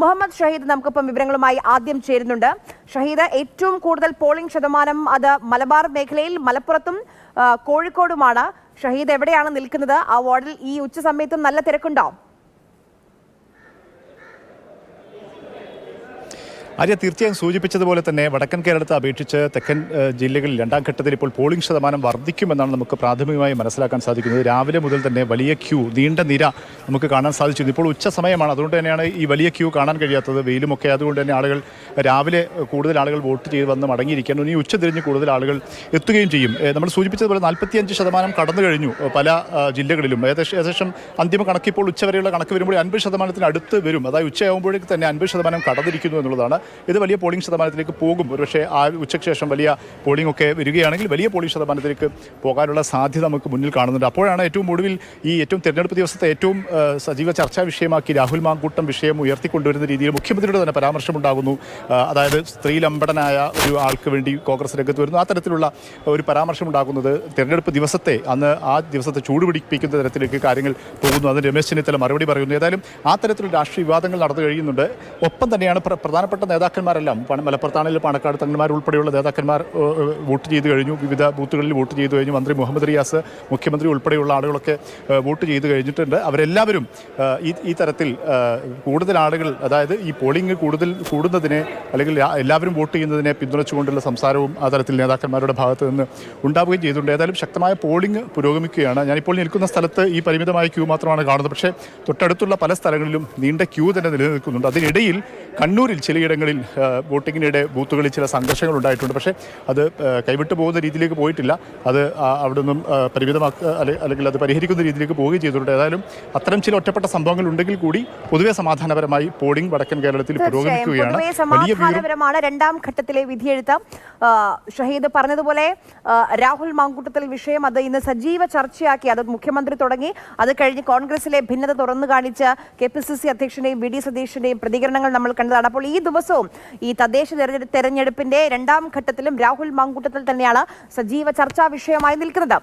മുഹമ്മദ് ഷഹീദ് നമുക്കിപ്പം വിവരങ്ങളുമായി ആദ്യം ചേരുന്നുണ്ട്. ഷഹീദ്, ഏറ്റവും കൂടുതൽ പോളിംഗ് ശതമാനം അത് മലബാർ മേഖലയിൽ മലപ്പുറത്തും കോഴിക്കോടുമാണ്. ഷഹീദ് എവിടെയാണ് നിൽക്കുന്നത്? ആ വാർഡിൽ ഈ ഉച്ച സമയത്തും നല്ല തിരക്കുണ്ടോ? ആര്യ, തീർച്ചയായും സൂചിപ്പിച്ചതുപോലെ തന്നെ വടക്കൻ കേരളത്തെ അപേക്ഷിച്ച് തെക്കൻ ജില്ലകളിൽ രണ്ടാം ഘട്ടത്തിൽ ഇപ്പോൾ പോളിംഗ് ശതമാനം വർദ്ധിക്കുമെന്നാണ് നമുക്ക് പ്രാഥമികമായി മനസ്സിലാക്കാൻ സാധിക്കുന്നത്. രാവിലെ മുതൽ തന്നെ വലിയ ക്യൂ, നീണ്ട നിര നമുക്ക് കാണാൻ സാധിച്ചിരുന്നു. ഇപ്പോൾ ഉച്ച സമയമാണ്, അതുകൊണ്ട് തന്നെയാണ് ഈ വലിയ ക്യൂ കാണാൻ കഴിയാത്തത്. വെയിലുമൊക്കെ അതുകൊണ്ട് തന്നെ ആളുകൾ രാവിലെ കൂടുതൽ ആളുകൾ വോട്ട് ചെയ്ത് വന്ന് മടങ്ങിയിരിക്കുകയാണ്. ഇനി ഉച്ച തിരിഞ്ഞ് കൂടുതൽ ആളുകൾ എത്തുകയും ചെയ്യും. നമ്മൾ സൂചിപ്പിച്ചതുപോലെ 45% കടന്നു കഴിഞ്ഞു പല ജില്ലകളിലും. ഏകദേശം അന്തിമ കണക്കിപ്പോൾ ഉച്ചവരെയുള്ള കണക്ക് വരുമ്പോൾ 50% അടുത്ത് വരും. അതായത് ഉച്ചയാകുമ്പോഴേക്ക് തന്നെ 50% കടന്നിരിക്കുന്നു എന്നുള്ളതാണ്. ഇത് വലിയ പോളിംഗ് ശതമാനത്തിലേക്ക് പോകും. ഒരുപക്ഷെ ആ ഉച്ചയ്ക്ക് ശേഷം വലിയ പോളിംഗ് ഒക്കെ വരികയാണെങ്കിൽ വലിയ പോളിംഗ് ശതമാനത്തിലേക്ക് പോകാനുള്ള സാധ്യത നമുക്ക് മുന്നിൽ കാണുന്നുണ്ട്. അപ്പോഴാണ് ഏറ്റവും ഒടുവിൽ ഏറ്റവും തെരഞ്ഞെടുപ്പ് ദിവസത്തെ ഏറ്റവും സജീവ ചർച്ചാ വിഷയമാക്കി രാഹുൽ മാങ്കൂട്ടം വിഷയം ഉയർത്തിക്കൊണ്ടുവരുന്ന രീതിയിൽ മുഖ്യമന്ത്രിയുടെ തന്നെ പരാമർശമുണ്ടാകുന്നു. അതായത് സ്ത്രീലമ്പടനായ ഒരു ആൾക്ക് വേണ്ടി കോൺഗ്രസ് രംഗത്ത് വരുന്നു. ആ തരത്തിലുള്ള ഒരു പരാമർശമുണ്ടാകുന്നത് തെരഞ്ഞെടുപ്പ് ദിവസത്തെ ആ ദിവസത്തെ ചൂടുപിടിപ്പിക്കുന്ന തരത്തിലേക്ക് കാര്യങ്ങൾ പോകുന്നു. അതിന് രമേശ് ചെന്നിത്തല മറുപടി പറയുന്നു. ഏതായാലും ആ തരത്തിലുള്ള രാഷ്ട്രീയ വിവാദങ്ങൾ നടന്നു കഴിയുന്നുണ്ട്. ഒപ്പം തന്നെയാണ് പ്രധാനപ്പെട്ട നേതാക്കന്മാരെല്ലാം മലപ്പുറത്താണെങ്കിൽ പാണക്കാട് തങ്ങന്മാർ ഉൾപ്പെടെയുള്ള നേതാക്കന്മാർ വോട്ട് ചെയ്ത് കഴിഞ്ഞു. വിവിധ ബൂത്തുകളിൽ വോട്ട് ചെയ്തു കഴിഞ്ഞു. മന്ത്രി മുഹമ്മദ് റിയാസ്, മുഖ്യമന്ത്രി ഉൾപ്പെടെയുള്ള ആളുകളൊക്കെ വോട്ട് ചെയ്ത് കഴിഞ്ഞിട്ടുണ്ട്. അവരെല്ലാവരും ഈ തരത്തിൽ കൂടുതൽ ആളുകൾ, അതായത് ഈ പോളിംഗ് കൂടുന്നതിനെ അല്ലെങ്കിൽ എല്ലാവരും വോട്ട് ചെയ്യുന്നതിനെ പിന്തുണച്ചുകൊണ്ടുള്ള സംസാരവും ആ തരത്തിൽ നേതാക്കന്മാരുടെ ഭാഗത്ത് നിന്ന് ഉണ്ടാവുകയും ചെയ്തിട്ടുണ്ട്. ഏതായാലും ശക്തമായ പോളിംഗ് പുരോഗമിക്കുകയാണ്. ഞാനിപ്പോൾ നിൽക്കുന്ന സ്ഥലത്ത് ഈ പരിമിതമായ ക്യൂ മാത്രമാണ് കാണുന്നത്. പക്ഷേ തൊട്ടടുത്തുള്ള പല സ്ഥലങ്ങളിലും നീണ്ട ക്യൂ തന്നെ നിലനിൽക്കുന്നുണ്ട്. അതിനിടയിൽ കണ്ണൂരിൽ ചിലയിടങ്ങളിൽ വോട്ടിങ്ങിനിടെ ബൂത്തുകളിൽ ചില സംഘർഷങ്ങൾ ഉണ്ടായിട്ടുണ്ട്. പക്ഷേ അത് കൈവിട്ടു പോകുന്ന രീതിയിലേക്ക് പോയിട്ടില്ല. അത് അവിടെ നിന്നും അല്ലെങ്കിൽ അത് പരിഹരിക്കുന്ന രീതിയിലേക്ക് പോവുകയും ചെയ്തിട്ടുണ്ട്. ഏതായാലും അത്തരം ചില ഒറ്റപ്പെട്ട സംഭവങ്ങൾ ഉണ്ടെങ്കിൽ കൂടി പൊതുവെ സമാധാനപരമായി പോളിംഗ് വടക്കൻ കേരളത്തിൽ പുരോഗമിക്കുകയാണ്. സമാധാനപരമാണ് രണ്ടാം ഘട്ടത്തിലെ വിധിയെഴുത്ത്. ഷഹീദ് പറഞ്ഞതുപോലെ രാഹുൽ മാങ്കൂട്ടത്തിൽ വിഷയം അത് ഇന്ന് സജീവ ചർച്ചയാക്കി. അത് മുഖ്യമന്ത്രി തുടങ്ങി. അത് കഴിഞ്ഞ് കോൺഗ്രസിലെ ഭിന്നത തുറന്നു കാണിച്ച KPCC അധ്യക്ഷന്റെയും VD സതീഷിന്റെയും പ്രതികരണങ്ങൾ നമ്മൾ കണ്ടതാണ്. അപ്പോൾ ഈ ദിവസവും ഈ തദ്ദേശ തെരഞ്ഞെടുപ്പിന്റെ രണ്ടാം ഘട്ടത്തിലും രാഹുൽ മാങ്കൂട്ടത്തിൽ തന്നെയാണ് സജീവ ചർച്ചാ വിഷയമായി നിൽക്കുന്നത്.